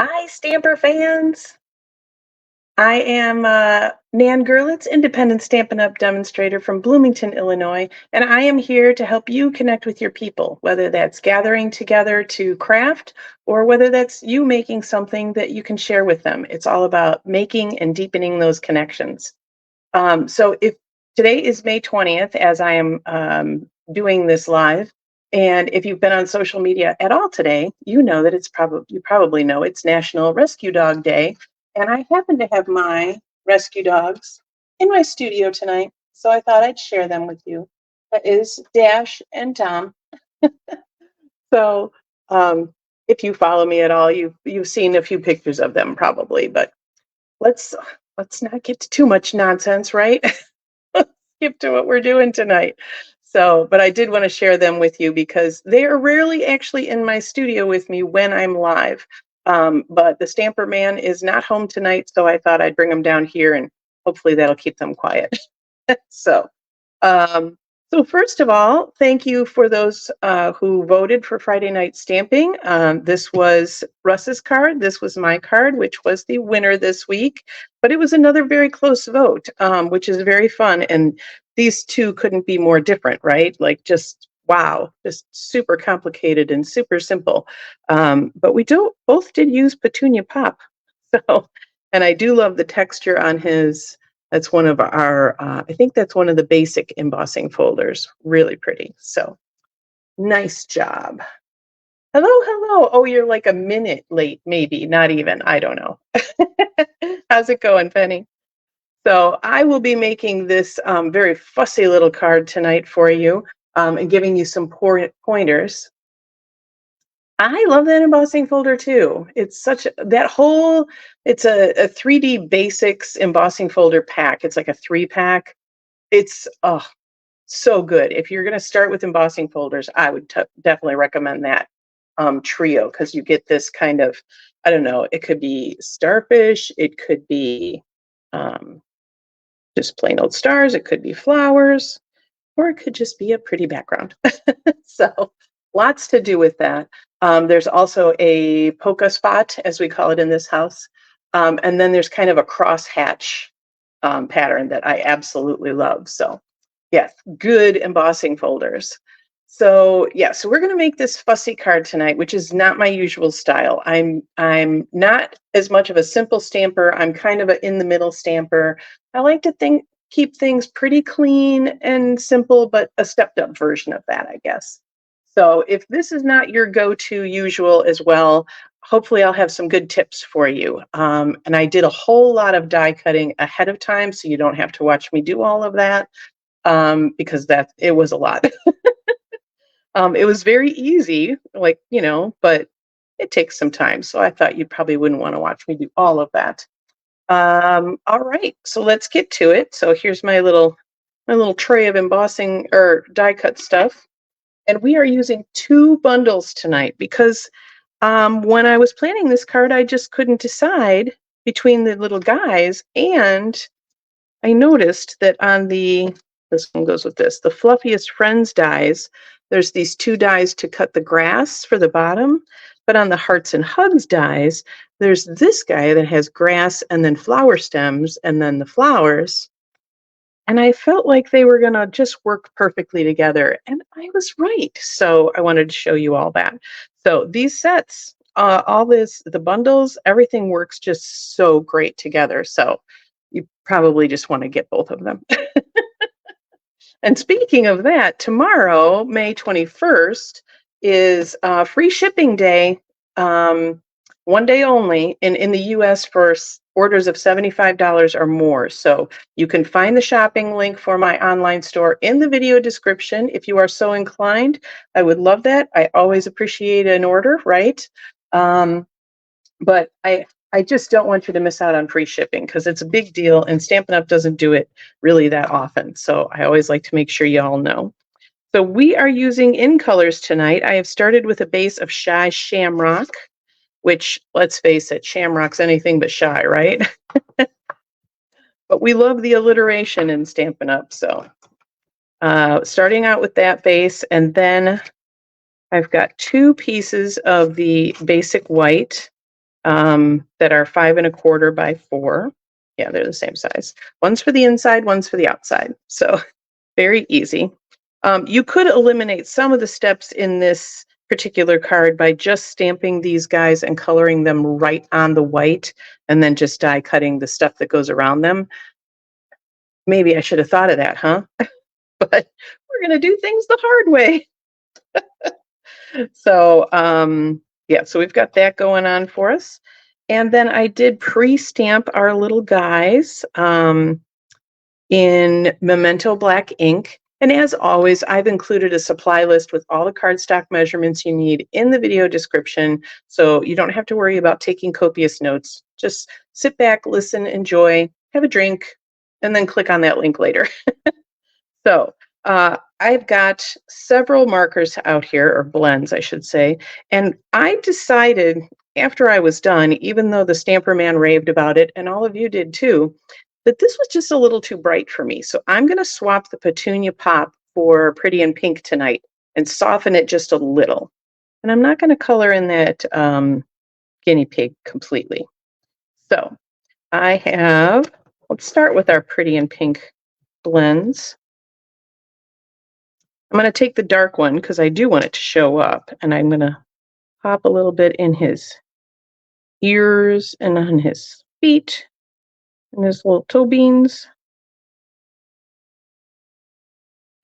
Hi, Stamper fans. I am Nan Gerlitz, independent Stampin' Up! Demonstrator from Bloomington, Illinois, and I am here to help you connect with your people, whether that's gathering together to craft or whether that's you making something that you can share with them. It's all about making and deepening those connections. So if today is May 20th, as I am doing this live, and if you've been on social media at all today, you know that you probably know it's National Rescue Dog Day, and I happen to have my rescue dogs in my studio tonight, so I thought I'd share them with you. That is Dash and Tom. So um, if you follow me at all, you've seen a few pictures of them probably, but let's let's not get to too much nonsense, right? Skip to what we're doing tonight. So, but I did want to share them with you because they are rarely actually in my studio with me when I'm live. But the Stamper Man is not home tonight, so I thought I'd bring them down here and hopefully that'll keep them quiet. So, um, so first of all, thank you for those who voted for Friday Night Stamping. This was Russ's card. This was my card, which was the winner this week. But it was another very close vote, which is very fun. And these two couldn't be more different, right? Like just wow, just super complicated and super simple. But we do both did use Petunia Pop. So, and I do love the texture on his. That's one of our, I think that's one of the basic embossing folders. Really pretty. So nice job. Hello, hello. Oh, you're like a minute late, maybe, not even. I don't know. How's it going, Penny? So I will be making this very fussy little card tonight for you and giving you some pointers. I love that embossing folder too. It's such that whole, it's a 3D Basics embossing folder pack. It's like a 3-pack. It's so good. If you're going to start with embossing folders, I would definitely recommend that trio because you get this kind of, I don't know, it could be starfish, it could be um, just plain old stars, it could be flowers, or it could just be a pretty background. So lots to do with that. There's also a polka spot, as we call it in this house. And then there's kind of a crosshatch pattern that I absolutely love. So yes, good embossing folders. So yeah, so we're going to make this fussy card tonight, which is not my usual style. I'm not as much of a simple stamper. I'm kind of an in the middle stamper. I like to keep things pretty clean and simple, but a stepped up version of that, I guess. So if this is not your go-to usual as well, hopefully I'll have some good tips for you. And I did a whole lot of die cutting ahead of time, so you don't have to watch me do all of that because it was a lot. It was very easy, like, but it takes some time. So I thought you probably wouldn't want to watch me do all of that. All right, so let's get to it. So here's my little tray of embossing or die cut stuff. And we are using 2 bundles tonight because when I was planning this card, I just couldn't decide between the little guys. And I noticed that on this one goes with this, the Fluffiest Friends dies, there's these 2 dies to cut the grass for the bottom. But on the Hearts and Hugs dies, there's this guy that has grass and then flower stems and then the flowers. And I felt like they were going to just work perfectly together. And I was right. So I wanted to show you all that. So these sets, the bundles, everything works just so great together. So you probably just want to get both of them. And speaking of that, tomorrow, May 21st, is free shipping day, 1 day only, in the US for orders of $75 or more. So you can find the shopping link for my online store in the video description if you are so inclined. I would love that. I always appreciate an order, right? But I just don't want you to miss out on free shipping because it's a big deal and Stampin' Up! Doesn't do it really that often. So I always like to make sure you all know. So we are using in colors tonight. I have started with a base of Shy Shamrock, which, let's face it, Shamrock's anything but shy, right? But we love the alliteration in Stampin' Up! So starting out with that base, and then I've got 2 pieces of the basic white. that are 5 1/4 by 4. Yeah, they're the same size. One's for the inside, one's for the outside. So very easy. You could eliminate some of the steps in this particular card by just stamping these guys and coloring them right on the white and then just die cutting the stuff that goes around them. Maybe I should have thought of that, huh? But we're going to do things the hard way. So, yeah, so we've got that going on for us. And then I did pre-stamp our little guys in Memento Black ink. And as always, I've included a supply list with all the cardstock measurements you need in the video description, so you don't have to worry about taking copious notes. Just sit back, listen, enjoy, have a drink, and then click on that link later. So I've got several markers out here, or blends, I should say, and I decided after I was done, even though the Stamper Man raved about it, and all of you did too, that this was just a little too bright for me. So I'm going to swap the Petunia Pop for Pretty in Pink tonight and soften it just a little. And I'm not going to color in that guinea pig completely. So I have, let's start with our Pretty in Pink blends. I'm going to take the dark one because I do want it to show up, and I'm going to pop a little bit in his ears and on his feet and his little toe beans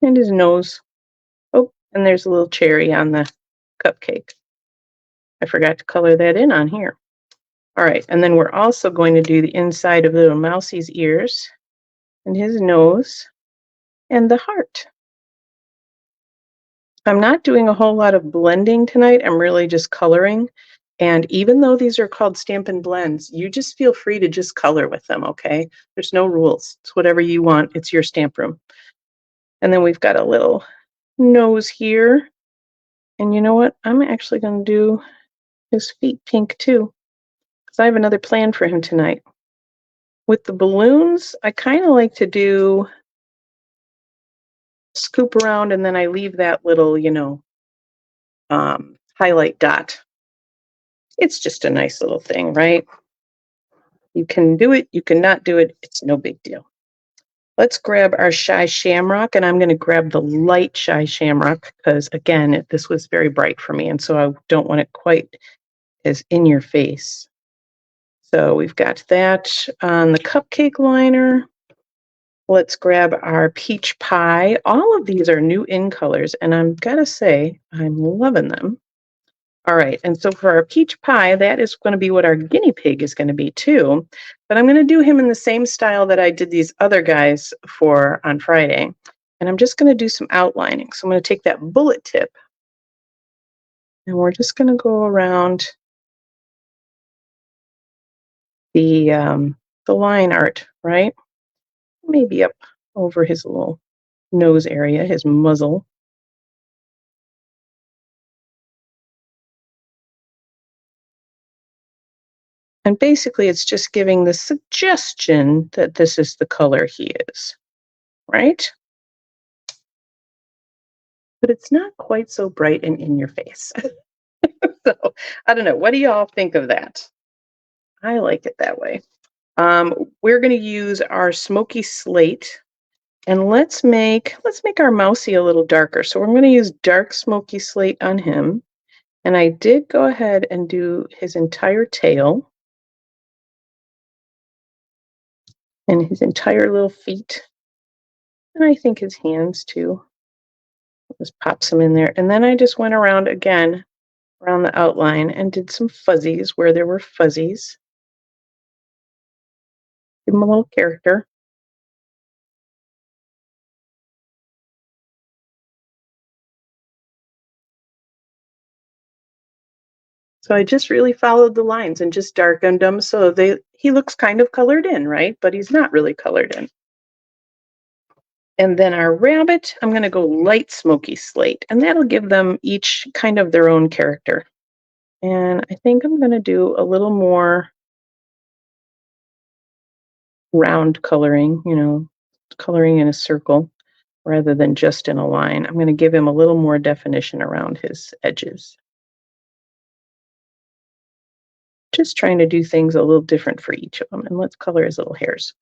and his nose. Oh, and there's a little cherry on the cupcake. I forgot to color that in on here. All right, and then we're also going to do the inside of little Mousie's ears and his nose and the heart. I'm not doing a whole lot of blending tonight. I'm really just coloring. And even though these are called Stampin' Blends, you just feel free to just color with them, okay? There's no rules. It's whatever you want. It's your stamp room. And then we've got a little nose here. And you know what? I'm actually going to do his feet pink too, because I have another plan for him tonight. With the balloons, I kind of like to do scoop around and then I leave that little, highlight dot. It's just a nice little thing, right? You can do it, you cannot do it, it's no big deal. Let's grab our Shy Shamrock, and I'm going to grab the light Shy Shamrock because, again, this was very bright for me, and so I don't want it quite as in your face. So we've got that on the cupcake liner. Let's grab our Peach Pie. All of these are new in colors, and I'm going to say I'm loving them. All right, and so for our Peach Pie, that is going to be what our guinea pig is going to be too. But I'm going to do him in the same style that I did these other guys for on Friday. And I'm just going to do some outlining. So I'm going to take that bullet tip, and we're just going to go around the line art, right? Maybe up over his little nose area, his muzzle. And basically, it's just giving the suggestion that this is the color he is, right? But it's not quite so bright and in your face. So I don't know. What do y'all think of that? I like it that way. We're going to use our smoky slate, and let's make our Mousie a little darker. So we're going to use dark smoky slate on him. And I did go ahead and do his entire tail and his entire little feet. And I think his hands too. Just pop some in there. And then I just went around again, around the outline, and did some fuzzies where there were fuzzies. Give him a little character. So I just really followed the lines and just darkened them so he looks kind of colored in, right? But he's not really colored in. And then our rabbit, I'm going to go light smoky slate, and that'll give them each kind of their own character. And I think I'm going to do a little more round coloring, coloring in a circle rather than just in a line. I'm going to give him a little more definition around his edges. Just trying to do things a little different for each of them. And let's color his little hairs.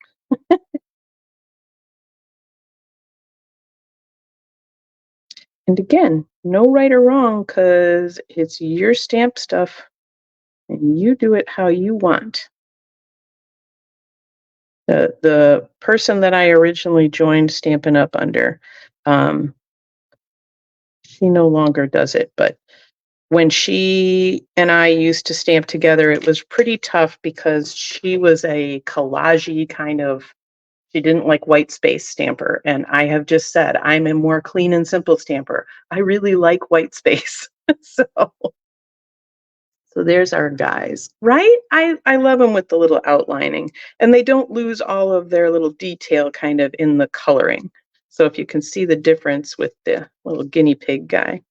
And again, no right or wrong, because it's your stamp stuff and you do it how you want. The person that I originally joined Stampin' Up! Under, she no longer does it, but when she and I used to stamp together, it was pretty tough because she was a collage-y kind of, she didn't like white space stamper. And I have just said, I'm a more clean and simple stamper. I really like white space. so there's our guys, right? I love them with the little outlining, and they don't lose all of their little detail kind of in the coloring. So if you can see the difference with the little guinea pig guy.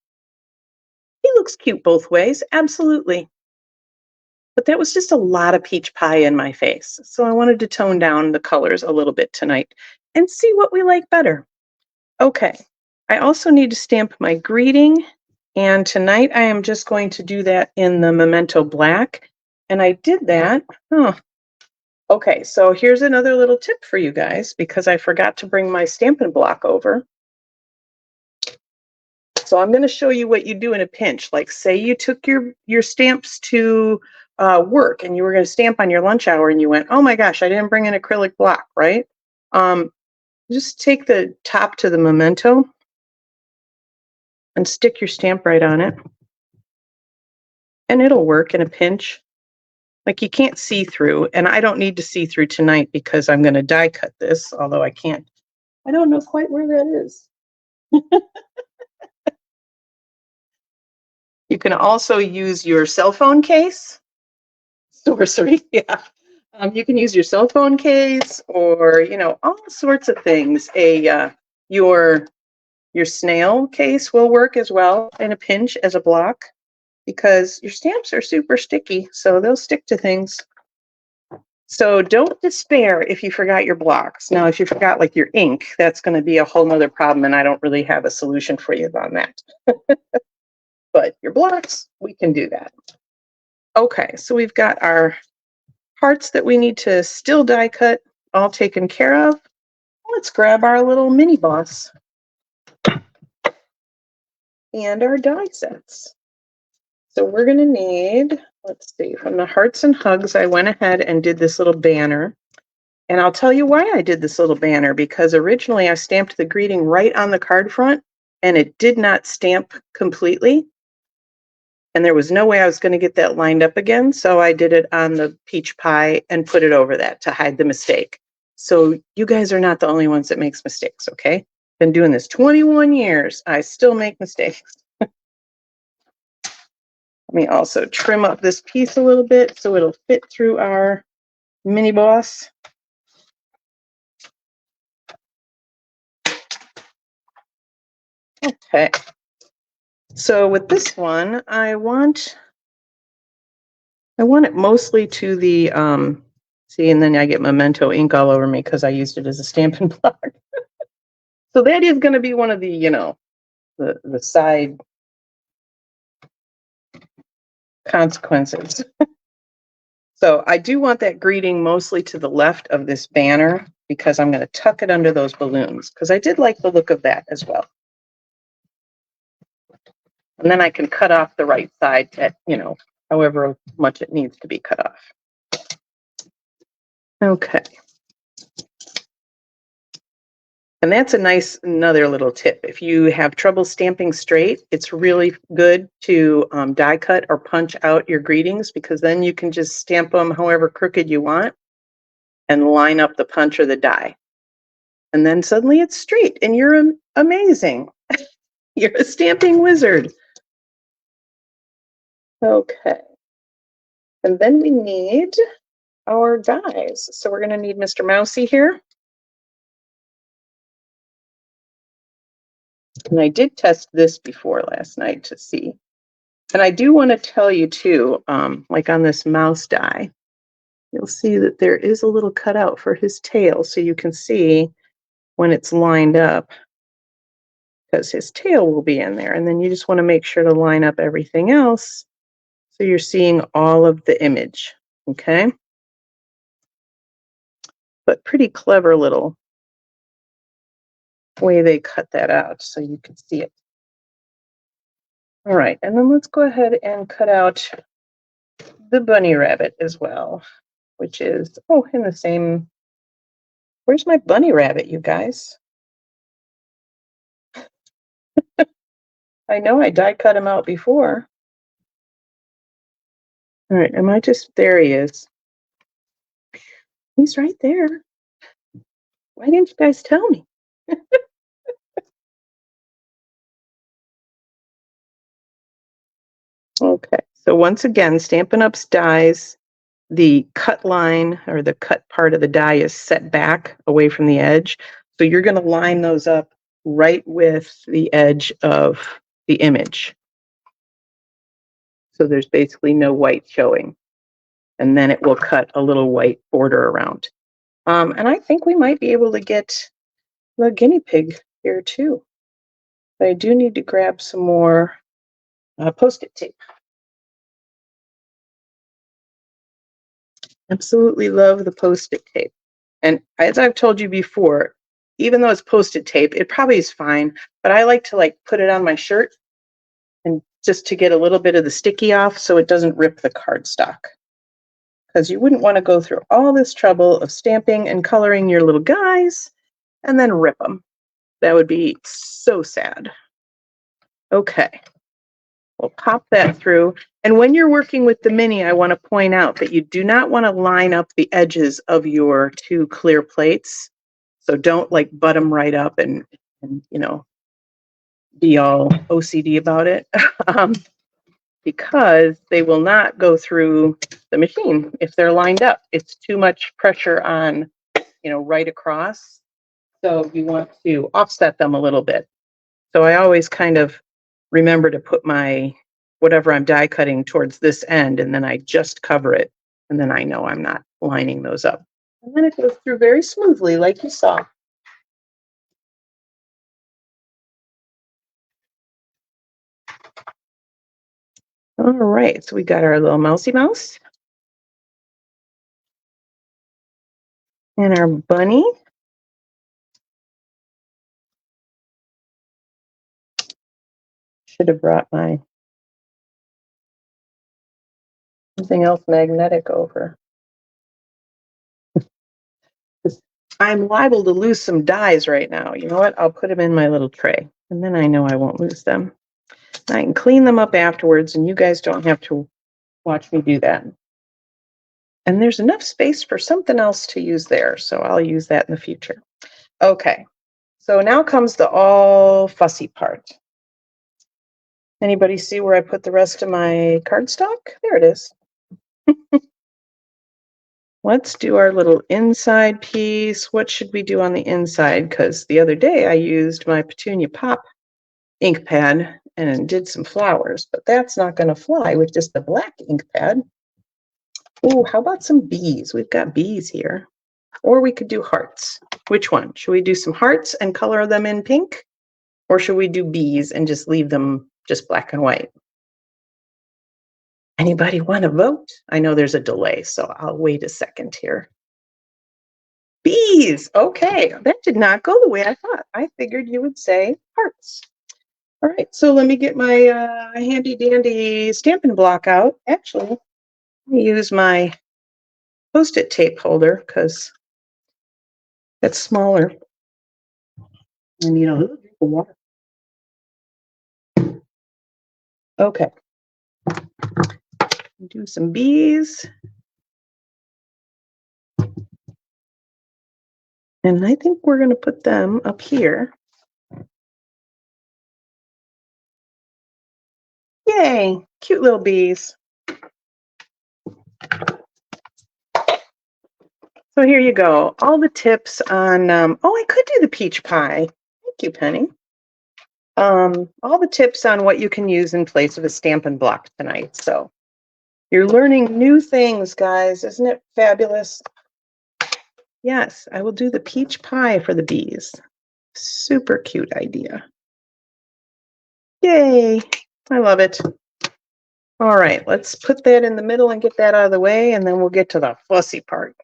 He looks cute both ways, absolutely. But that was just a lot of peach pie in my face. So I wanted to tone down the colors a little bit tonight and see what we like better. Okay, I also need to stamp my greeting. And tonight I am just going to do that in the Memento Black. And I did that. Oh, okay, so here's another little tip for you guys because I forgot to bring my Stampin' Block over. So I'm going to show you what you do in a pinch. Like say you took your stamps to work and you were going to stamp on your lunch hour and you went, oh my gosh, I didn't bring an acrylic block, right? Just take the top to the Memento and stick your stamp right on it. And it'll work in a pinch. Like you can't see through, and I don't need to see through tonight because I'm going to die cut this, although I can't. I don't know quite where that is. You can also use your cell phone case. Sorcery, yeah. You can use your cell phone case, or all sorts of things. Your snail case will work as well in a pinch as a block, because your stamps are super sticky, so they'll stick to things. So don't despair if you forgot your blocks. Now, if you forgot like your ink, that's going to be a whole nother problem, and I don't really have a solution for you on that. But your blocks, we can do that. Okay, so we've got our parts that we need to still die cut all taken care of. Let's grab our little mini boss and our die sets. So we're going to need, let's see, from the Hearts and Hugs, I went ahead and did this little banner. And I'll tell you why I did this little banner, because originally I stamped the greeting right on the card front and it did not stamp completely. And there was no way I was going to get that lined up again. So I did it on the peach pie and put it over that to hide the mistake. So you guys are not the only ones that makes mistakes, okay? Been doing this 21 years. I still make mistakes. Let me also trim up this piece a little bit so it'll fit through our mini boss. Okay. So with this one, I want it mostly to the, see, and then I get Memento ink all over me because I used it as a Stampin' Block. So that is going to be one of the, the side consequences. So I do want that greeting mostly to the left of this banner because I'm going to tuck it under those balloons because I did like the look of that as well. And then I can cut off the right side at, however much it needs to be cut off. Okay. And that's another little tip. If you have trouble stamping straight, it's really good to die cut or punch out your greetings, because then you can just stamp them however crooked you want and line up the punch or the die. And then suddenly it's straight and you're amazing. You're a stamping wizard. Okay. And then we need our dies. So we're going to need Mr. Mousy here. And I did test this before last night to see. And I do want to tell you too, like on this mouse die, you'll see that there is a little cutout for his tail. So you can see when it's lined up, because his tail will be in there. And then you just want to make sure to line up everything else So you're seeing all of the image, okay? But pretty clever little way they cut that out so you can see it. All right, and then let's go ahead and cut out the bunny rabbit as well, which is, oh, in the same, where's my bunny rabbit, you guys? I know I die cut him out before. All right, am I just, there he is. He's right there. Why didn't you guys tell me? Okay, so once again, Stampin' Up's dies, the cut line or the cut part of the die is set back away from the edge. So you're going to line those up right with the edge of the image. So there's basically no white showing. And then it will cut a little white border around. And I think we might be able to get the guinea pig here too. But I do need to grab some more Post-it tape. Absolutely love the Post-it tape. And as I've told you before, even though it's Post-it tape, it probably is fine, but I like to put it on my shirt and just to get a little bit of the sticky off so it doesn't rip the cardstock. Because you wouldn't want to go through all this trouble of stamping and coloring your little guys and then rip them. That would be so sad. Okay, we'll pop that through. And when you're working with the mini, I want to point out that you do not want to line up the edges of your two clear plates. So don't butt them right up and be all OCD about it. Because they will not go through the machine if they're lined up. It's too much pressure on, right across. So you want to offset them a little bit. So I always kind of remember to put my whatever I'm die cutting towards this end, and then I just cover it, and then I know I'm not lining those up. And then it goes through very smoothly, like you saw. All right, so we got our little mousy mouse. And our bunny. Should have brought my something else magnetic over. I'm liable to lose some dies right now. You know what? I'll put them in my little tray, and then I know I won't lose them. I can clean them up afterwards, and you guys don't have to watch me do that. And there's enough space for something else to use there, so I'll use that in the future. Okay, so now comes the all fussy part. Anybody see where I put the rest of my cardstock? There it is. Let's do our little inside piece. What should we do on the inside? Because the other day I used my Petunia Pop ink pad and did some flowers, but that's not going to fly with just the black ink pad. Ooh, how about some bees? We've got bees here. Or we could do hearts. Which one? Should we do some hearts and color them in pink? Or should we do bees and just leave them just black and white? Anybody want to vote? I know there's a delay, so I'll wait a second here. Bees. Okay, that did not go the way I thought. I figured you would say hearts. All right, so let me get my handy dandy Stampin' Block out. Actually, let me use my Post-it tape holder because that's smaller. And a little drink of water. Okay. Do some bees. And I think we're going to put them up here. Yay, cute little bees. So here you go. All the tips on, oh, I could do the peach pie. Thank you, Penny. All the tips on what you can use in place of a Stampin' Block tonight. So you're learning new things, guys. Isn't it fabulous? Yes, I will do the peach pie for the bees. Super cute idea. Yay, I love it. All right, let's put that in the middle and get that out of the way, and then we'll get to the fussy part.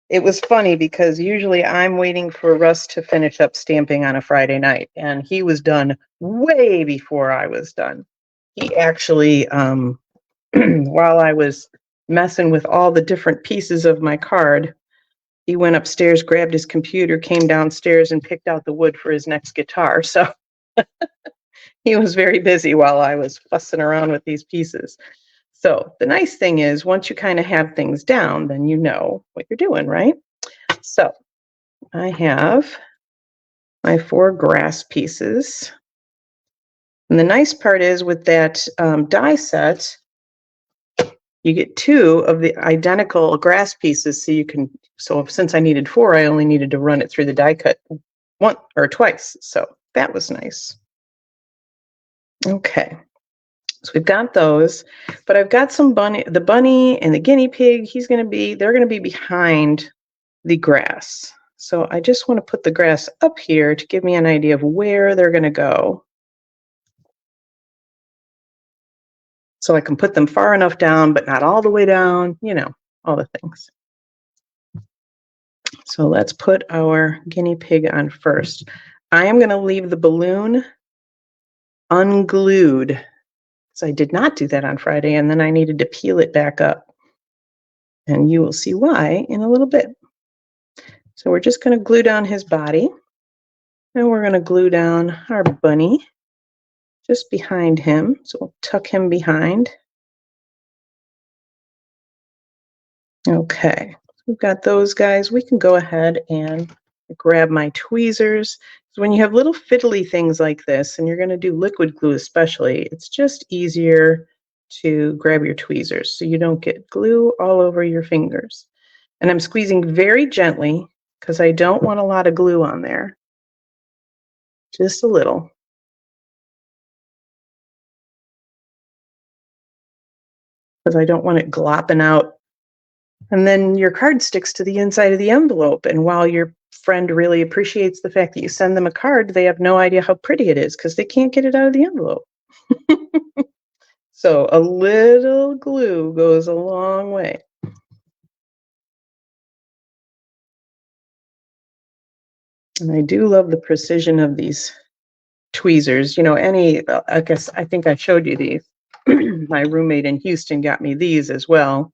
It was funny because usually I'm waiting for Russ to finish up stamping on a Friday night, and he was done way before I was done. He actually, while I was messing with all the different pieces of my card, he went upstairs, grabbed his computer, came downstairs, and picked out the wood for his next guitar. So he was very busy while I was fussing around with these pieces. So the nice thing is, once you kind of have things down, then you know what you're doing, right? So I have my 4 grass pieces. And the nice part is with that die set, you get 2 of the identical grass pieces. So since I needed 4, I only needed to run it through the die cut once or twice. So that was nice. Okay. So we've got those, but I've got the bunny and the guinea pig, they're going to be behind the grass. So I just want to put the grass up here to give me an idea of where they're going to go. So I can put them far enough down, but not all the way down, all the things. So let's put our guinea pig on first. I am going to leave the balloon unglued. So I did not do that on Friday, and then I needed to peel it back up. And you will see why in a little bit. So we're just going to glue down his body. And we're going to glue down our bunny just behind him. So we'll tuck him behind. Okay, so we've got those guys. We can go ahead and grab my tweezers. So when you have little fiddly things like this, and you're going to do liquid glue especially, it's just easier to grab your tweezers so you don't get glue all over your fingers. And I'm squeezing very gently because I don't want a lot of glue on there. Just a little. Because I don't want it glopping out. And then your card sticks to the inside of the envelope. And while your friend really appreciates the fact that you send them a card, they have no idea how pretty it is because they can't get it out of the envelope. So a little glue goes a long way. And I do love the precision of these tweezers. I think I showed you these. My roommate in Houston got me these as well.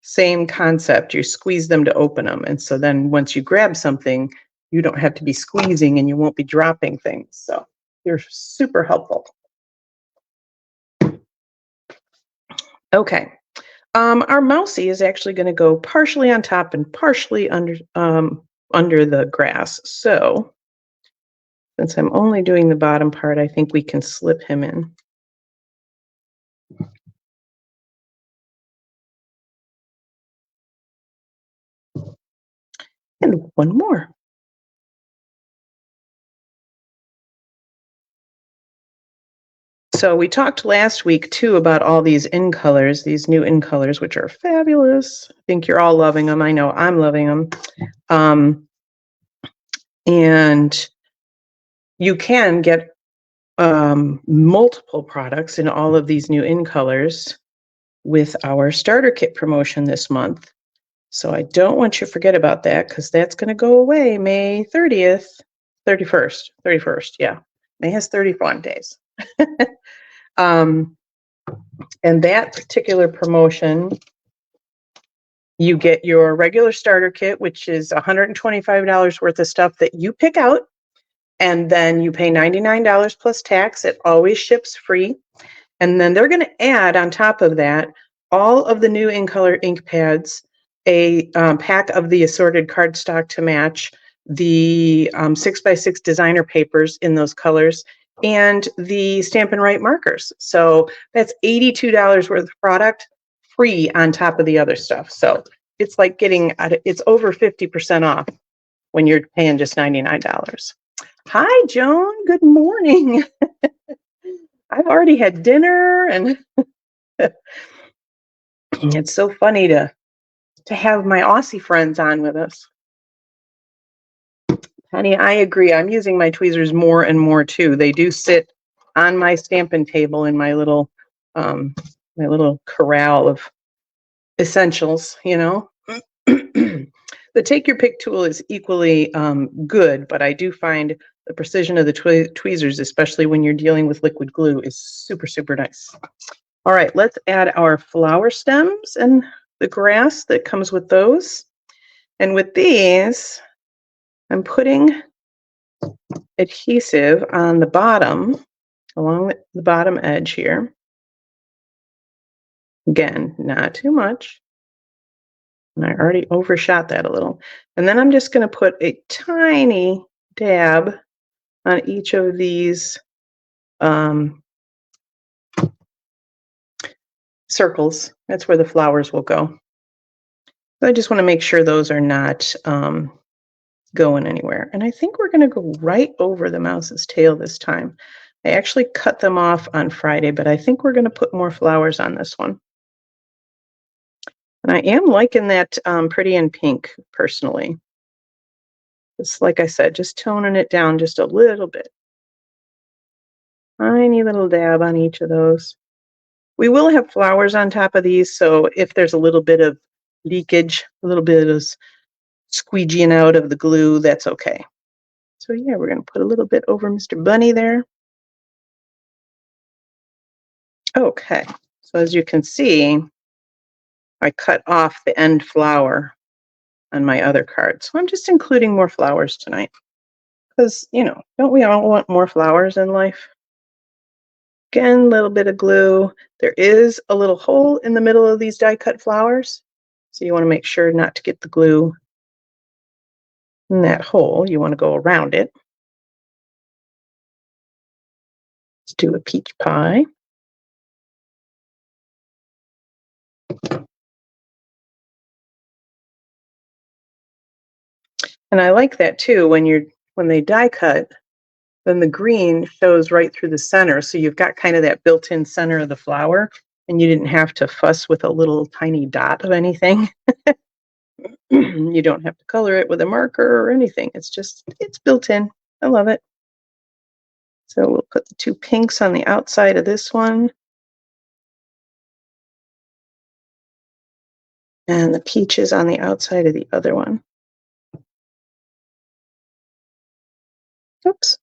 Same concept. You squeeze them to open them. And so then once you grab something, you don't have to be squeezing and you won't be dropping things. So they're super helpful. Okay. Our Mousy is actually going to go partially on top and partially under the grass. So since I'm only doing the bottom part, I think we can slip him in. And one more. So we talked last week too about all these in colors, these new in colors, which are fabulous. I think you're all loving them. I know I'm loving them. And you can get multiple products in all of these new in colors with our starter kit promotion this month. So I don't want you to forget about that because that's going to go away May 30th, 31st. Yeah, May has 31 days. And that particular promotion, you get your regular starter kit, which is $125 worth of stuff that you pick out. And then you pay $99 plus tax. It always ships free. And then they're going to add on top of that all of the new in color ink pads, a pack of the assorted cardstock to match, the 6x6 designer papers in those colors, and the Stampin' Write markers. So that's $82 worth of product free on top of the other stuff. So it's like it's over 50% off when you're paying just $99. Hi, Joan. Good morning. I've already had dinner, and it's so funny to have my Aussie friends on with us. Penny, I agree. I'm using my tweezers more and more too. They do sit on my Stampin' table in my little my little corral of essentials, you know. The Take Your Pick tool is equally good, but I do find the precision of the tweezers, especially when you're dealing with liquid glue, is super, super nice. All right, let's add our flower stems and the grass that comes with those. And with these, I'm putting adhesive on the bottom, along the bottom edge here. Again, not too much. And I already overshot that a little. And then I'm just going to put a tiny dab on each of these circles. That's where the flowers will go. So I just want to make sure those are not going anywhere. And I think we're going to go right over the mouse's tail this time. I actually cut them off on Friday, but I think we're going to put more flowers on this one. And I am liking that Pretty in Pink, personally. Just like I said, just toning it down just a little bit. Tiny little dab on each of those. We will have flowers on top of these, so if there's a little bit of leakage, a little bit of squeegeeing out of the glue, that's okay. So yeah, we're going to put a little bit over Mr. Bunny there. Okay, so as you can see, I cut off the end flower on my other card. So I'm just including more flowers tonight. Because, you know, don't we all want more flowers in life? Again, a little bit of glue. There is a little hole in the middle of these die cut flowers. So you want to make sure not to get the glue in that hole. You want to go around it. Let's do a peach pie. And I like that too, when they die cut, then the green shows right through the center. So you've got kind of that built-in center of the flower, and you didn't have to fuss with a little tiny dot of anything. You don't have to color it with a marker or anything. It's built in. I love it. So we'll put the two pinks on the outside of this one. And the peaches on the outside of the other one. Oops.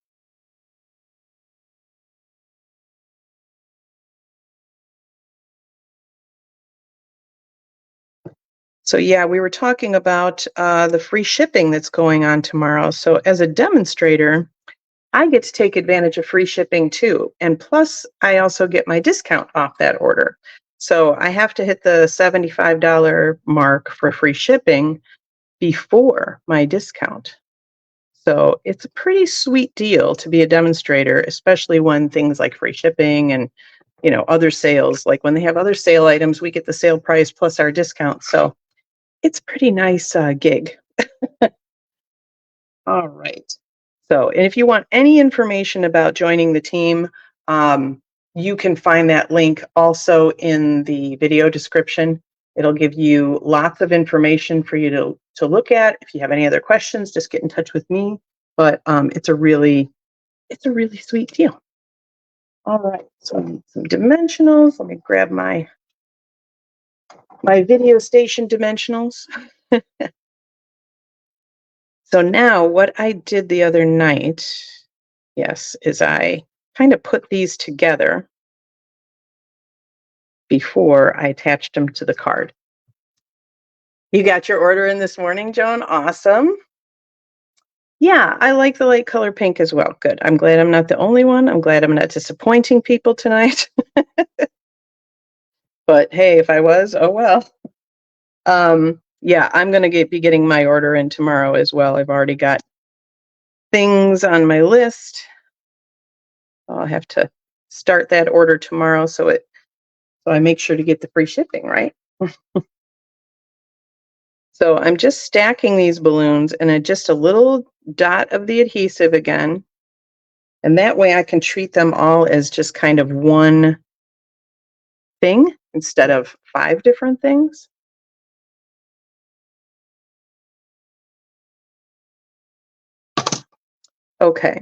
So yeah, we were talking about the free shipping that's going on tomorrow. So as a demonstrator, I get to take advantage of free shipping too. And plus, I also get my discount off that order. So I have to hit the $75 mark for free shipping before my discount. So it's a pretty sweet deal to be a demonstrator, especially when things like free shipping and, you know, other sales, like when they have other sale items, we get the sale price plus our discount. So it's a pretty nice gig. All right. So, and if you want any information about joining the team, you can find that link also in the video description. It'll give you lots of information for you to look at. If you have any other questions, just get in touch with me. But it's a really sweet deal. All right, so I need some dimensionals. Let me grab my video station dimensionals. So now what I did the other night, yes, is I kind of put these together before I attached them to the card. You got your order in this morning, Joan? Awesome. Yeah, I like the light color pink as well. Good. I'm glad I'm not the only one. I'm glad I'm not disappointing people tonight. But hey, if I was, oh well. Yeah, I'm going to be getting my order in tomorrow as well. I've already got things on my list. I'll have to start that order tomorrow so I make sure to get the free shipping, right? So I'm just stacking these balloons and just a little dot of the adhesive again. And that way I can treat them all as just kind of one thing instead of 5 different things. Okay,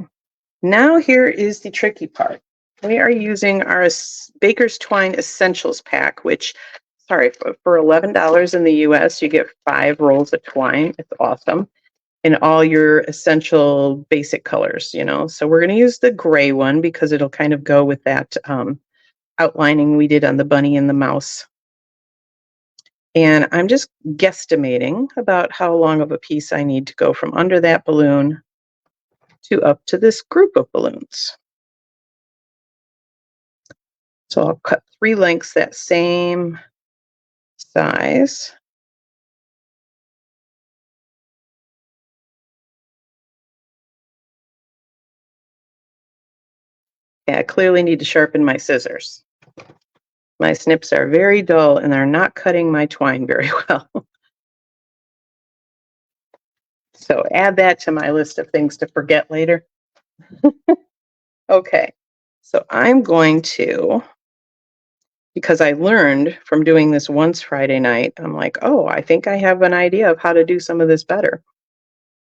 now here is the tricky part. we are using our Baker's Twine Essentials pack, which, sorry, for $11 in the US, you get 5 rolls of twine. It's awesome. In all your essential basic colors, you know. So we're going to use the gray one because it'll kind of go with that outlining we did on the bunny and the mouse. And I'm just guesstimating about how long of a piece I need to go from under that balloon to up to this group of balloons. So I'll cut 3 lengths that same size. Yeah, I clearly need to sharpen my scissors. My snips are very dull and they're not cutting my twine very well. So add that to my list of things to forget later. Okay, so I'm going to, because I learned from doing this once Friday night, I'm like, oh, I think I have an idea of how to do some of this better.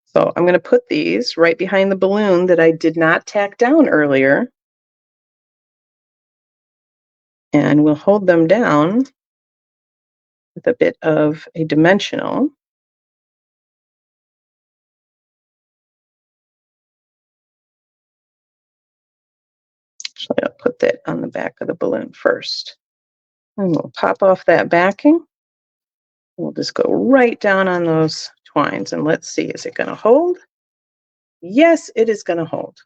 So I'm going to put these right behind the balloon that I did not tack down earlier. And we'll hold them down with a bit of a dimensional. Actually, I'll put that on the back of the balloon first. And we'll pop off that backing. We'll just go right down on those twines and let's see, is it going to hold? Yes, it is going to hold.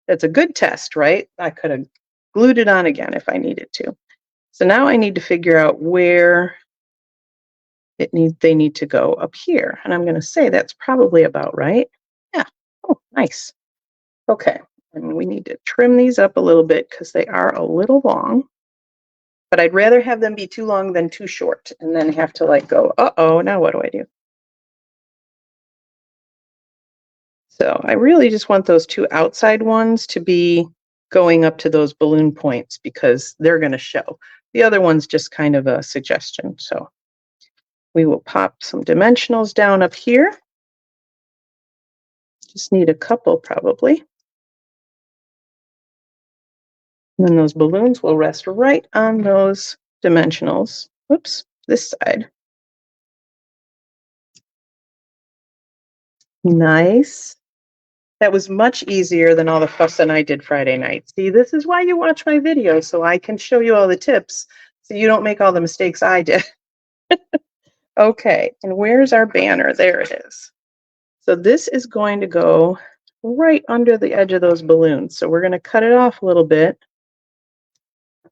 That's a good test, right? I could have glued it on again if I needed to. So now I need to figure out where they need to go up here. And I'm going to say that's probably about right. Yeah. Oh, nice. Okay. And we need to trim these up a little bit because they are a little long. But I'd rather have them be too long than too short and then have to like go, uh-oh, now what do I do? So I really just want those 2 outside ones to be going up to those balloon points because they're going to show. The other one's just kind of a suggestion. So we will pop some dimensionals down up here. Just need a couple probably. And then those balloons will rest right on those dimensionals. Whoops, this side. Nice. That was much easier than all the fussing I did Friday night. See, this is why you watch my videos, so I can show you all the tips so you don't make all the mistakes I did. Okay, and where's our banner? There it is. So this is going to go right under the edge of those balloons. So we're going to cut it off a little bit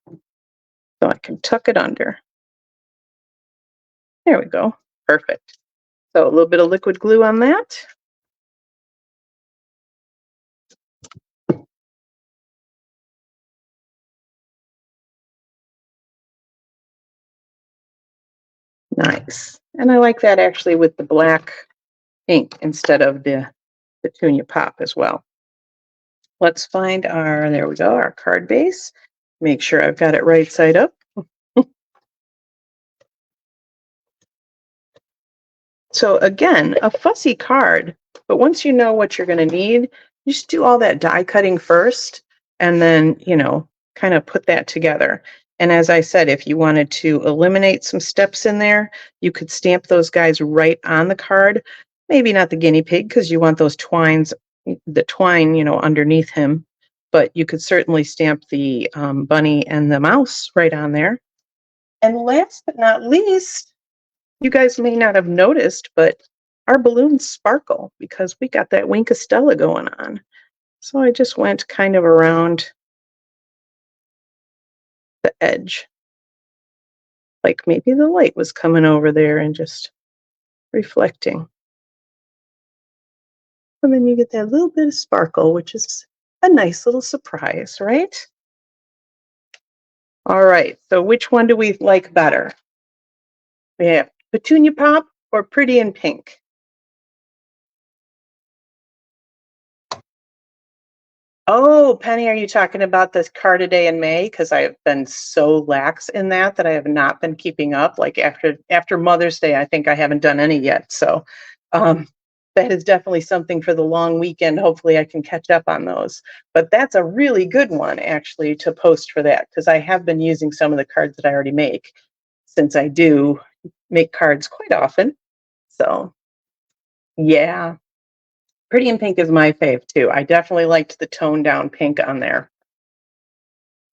so I can tuck it under. There we go. Perfect. So a little bit of liquid glue on that. Nice. And I like that actually with the black ink instead of the Petunia Pop as well. Let's find our, there we go, our card base. Make sure I've got it right side up. So again, a fussy card, but once you know what you're going to need, you just do all that die cutting first and then, you know, kind of put that together. And as I said, if you wanted to eliminate some steps in there, you could stamp those guys right on the card. Maybe not the guinea pig because you want those twines, the twine, you know, underneath him. But you could certainly stamp the bunny and the mouse right on there. And last but not least, you guys may not have noticed, but our balloons sparkle because we got that Wink of Stella going on. So I just went kind of around the edge. Like maybe the light was coming over there and just reflecting. And then you get that little bit of sparkle, which is a nice little surprise, right? All right, so which one do we like better? We have Petunia Pop or Pretty in Pink? Oh, Penny, are you talking about this card a day in May? Because I have been so lax in that I have not been keeping up. Like after Mother's Day, I think I haven't done any yet. So that is definitely something for the long weekend. Hopefully, I can catch up on those. But that's a really good one, actually, to post for that, because I have been using some of the cards that I already make, since I do make cards quite often. So, yeah. Pretty in Pink is my fave, too. I definitely liked the toned down pink on there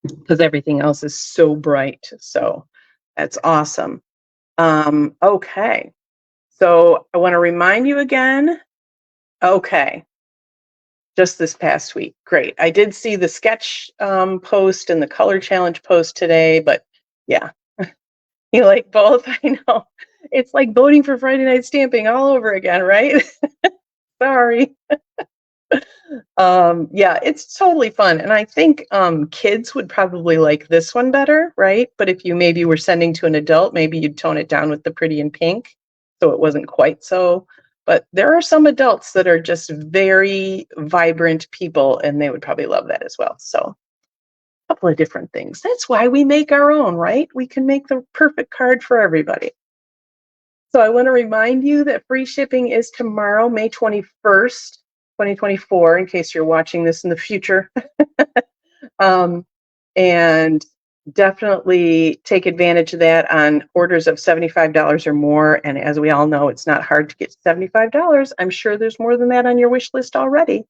because everything else is so bright. So, that's awesome. Okay. So, I want to remind you again. Okay. Just this past week. Great. I did see the sketch post and the color challenge post today, but yeah, you like both? I know. It's like voting for Friday night stamping all over again, right? Sorry. Yeah, it's totally fun. And I think kids would probably like this one better, right? But if you maybe were sending to an adult, maybe you'd tone it down with the Pretty in Pink so it wasn't quite so. But there are some adults that are just very vibrant people, and they would probably love that as well. So, a couple of different things. That's why we make our own, right? We can make the perfect card for everybody. So I want to remind you that free shipping is tomorrow, May 21st, 2024, in case you're watching this in the future. um, and definitely take advantage of that on orders of $75 or more. And as we all know, it's not hard to get $75. I'm sure there's more than that on your wish list already.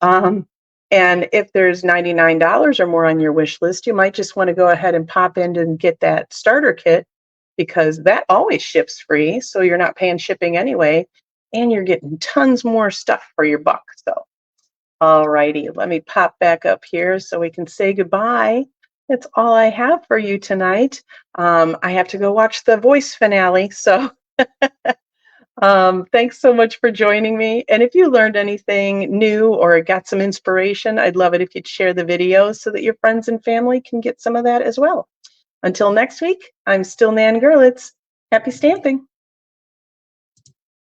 Um, and if there's $99 or more on your wish list, you might just want to go ahead and pop in and get that starter kit, because that always ships free. So you're not paying shipping anyway, and you're getting tons more stuff for your buck. So, all righty, let me pop back up here so we can say goodbye. That's all I have for you tonight. I have to go watch the Voice finale. So thanks so much for joining me. And if you learned anything new or got some inspiration, I'd love it if you'd share the video so that your friends and family can get some of that as well. Until next week, I'm still Nan Gurlitz. Happy stamping.